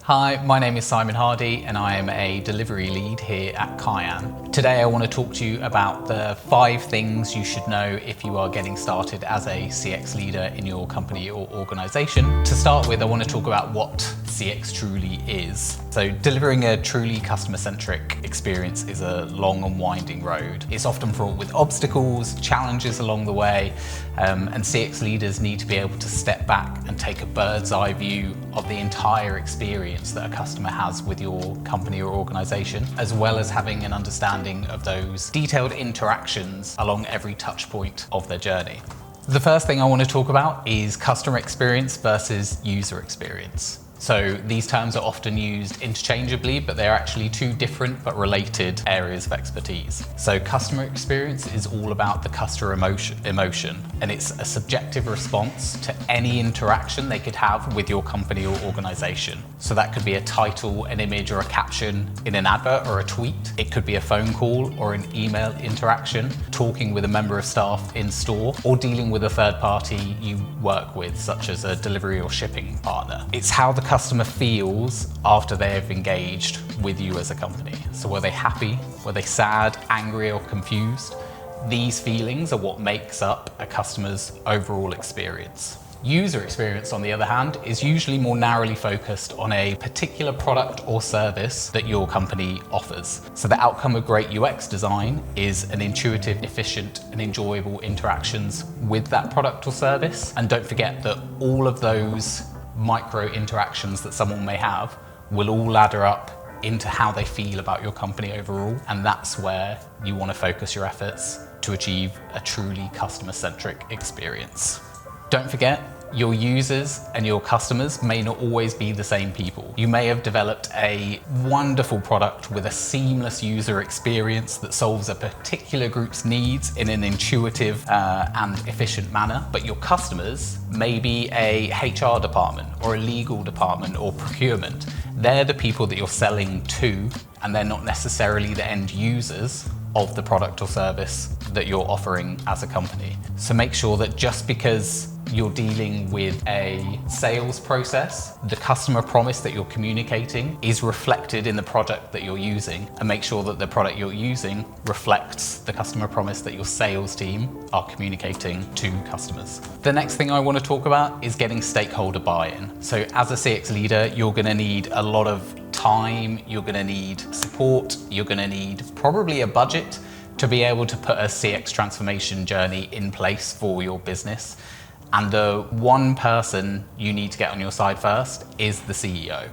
Hi, my name is Simon Hardy and I am a delivery lead here at Kyan. Today I want to talk to you about the 5 things you should know if you are getting started as a CX leader in your company or organization. To start with, I want to talk about what CX truly is. So delivering a truly customer-centric experience is a long and winding road. It's often fraught with obstacles, challenges along the way, and CX leaders need to be able to step back and take a bird's eye view of the entire experience that a customer has with your company or organization, as well as having an understanding of those detailed interactions along every touch point of their journey. The first thing I want to talk about is customer experience versus user experience. So these terms are often used interchangeably, but they're actually 2 different but related areas of expertise. So customer experience is all about the customer emotion, and it's a subjective response to any interaction they could have with your company or organization. So that could be a title, an image, or a caption in an advert or a tweet. It could be a phone call or an email interaction, talking with a member of staff in store, or dealing with a third party you work with, such as a delivery or shipping partner. It's how the customer feels after they have engaged with you as a company. So were they happy? Were they sad, angry, or confused? These feelings are what makes up a customer's overall experience. User experience, on the other hand, is usually more narrowly focused on a particular product or service that your company offers. So the outcome of great UX design is an intuitive, efficient, and enjoyable interactions with that product or service. And don't forget that all of those micro interactions that someone may have will all ladder up into how they feel about your company overall. And that's where you want to focus your efforts to achieve a truly customer-centric experience. Don't forget, your users and your customers may not always be the same people. You may have developed a wonderful product with a seamless user experience that solves a particular group's needs in an intuitive and efficient manner, but your customers may be a HR department or a legal department or procurement. They're the people that you're selling to, and they're not necessarily the end users of the product or service that you're offering as a company. So make sure that just because you're dealing with a sales process, the customer promise that you're communicating is reflected in the product that you're using, and make sure that the product you're using reflects the customer promise that your sales team are communicating to customers. The next thing I want to talk about is getting stakeholder buy-in. So as a CX leader, you're going to need a lot of time, you're going to need support, you're going to need probably a budget to be able to put a CX transformation journey in place for your business. And the one person you need to get on your side first is the CEO.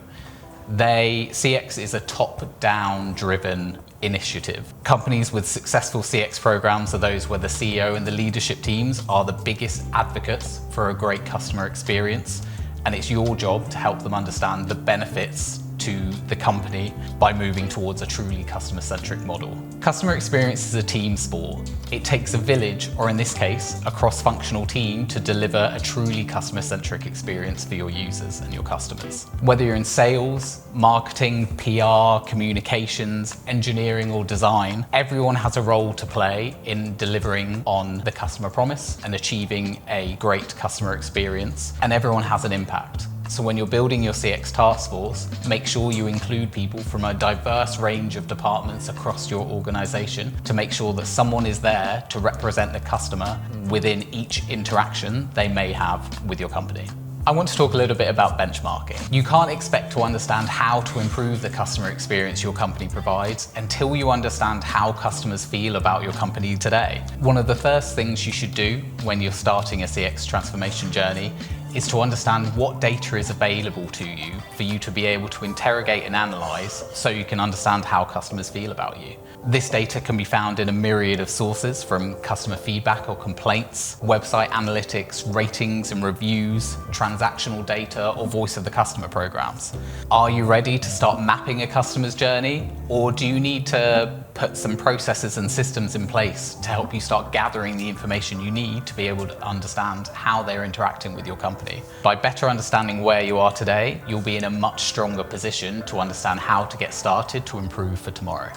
CX is a top-down driven initiative. Companies with successful CX programs are those where the CEO and the leadership teams are the biggest advocates for a great customer experience, and it's your job to help them understand the benefits to the company by moving towards a truly customer-centric model. Customer experience is a team sport. It takes a village, or in this case, a cross-functional team, to deliver a truly customer-centric experience for your users and your customers. Whether you're in sales, marketing, PR, communications, engineering, or design, everyone has a role to play in delivering on the customer promise and achieving a great customer experience, and everyone has an impact. So when you're building your CX task force, make sure you include people from a diverse range of departments across your organization to make sure that someone is there to represent the customer within each interaction they may have with your company. I want to talk a little bit about benchmarking. You can't expect to understand how to improve the customer experience your company provides until you understand how customers feel about your company today. One of the first things you should do when you're starting a CX transformation journey is to understand what data is available to you for you to be able to interrogate and analyze so you can understand how customers feel about you. This data can be found in a myriad of sources, from customer feedback or complaints, website analytics, ratings and reviews, transactional data, or voice of the customer programs. Are you ready to start mapping a customer's journey, or do you need to put some processes and systems in place to help you start gathering the information you need to be able to understand how they're interacting with your company? By better understanding where you are today, you'll be in a much stronger position to understand how to get started to improve for tomorrow.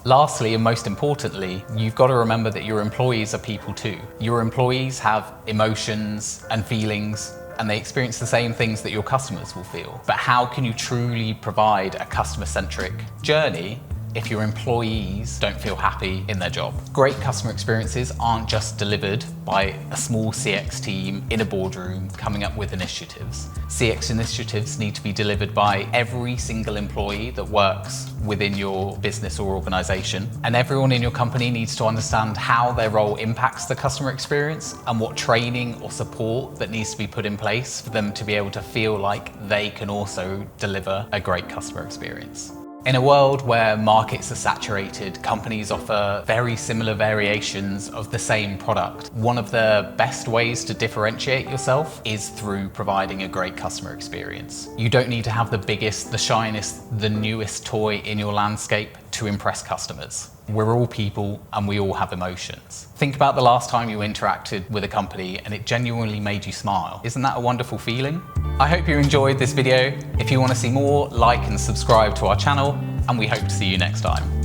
Lastly, and most importantly, you've got to remember that your employees are people too. Your employees have emotions and feelings and they experience the same things that your customers will feel. But how can you truly provide a customer-centric journey if your employees don't feel happy in their job? Great customer experiences aren't just delivered by a small CX team in a boardroom coming up with initiatives. CX initiatives need to be delivered by every single employee that works within your business or organization. And everyone in your company needs to understand how their role impacts the customer experience and what training or support that needs to be put in place for them to be able to feel like they can also deliver a great customer experience. In a world where markets are saturated, companies offer very similar variations of the same product. One of the best ways to differentiate yourself is through providing a great customer experience. You don't need to have the biggest, the shiniest, the newest toy in your landscape to impress customers. We're all people and we all have emotions. Think about the last time you interacted with a company and it genuinely made you smile. Isn't that a wonderful feeling? I hope you enjoyed this video. If you want to see more, like and subscribe to our channel, and we hope to see you next time.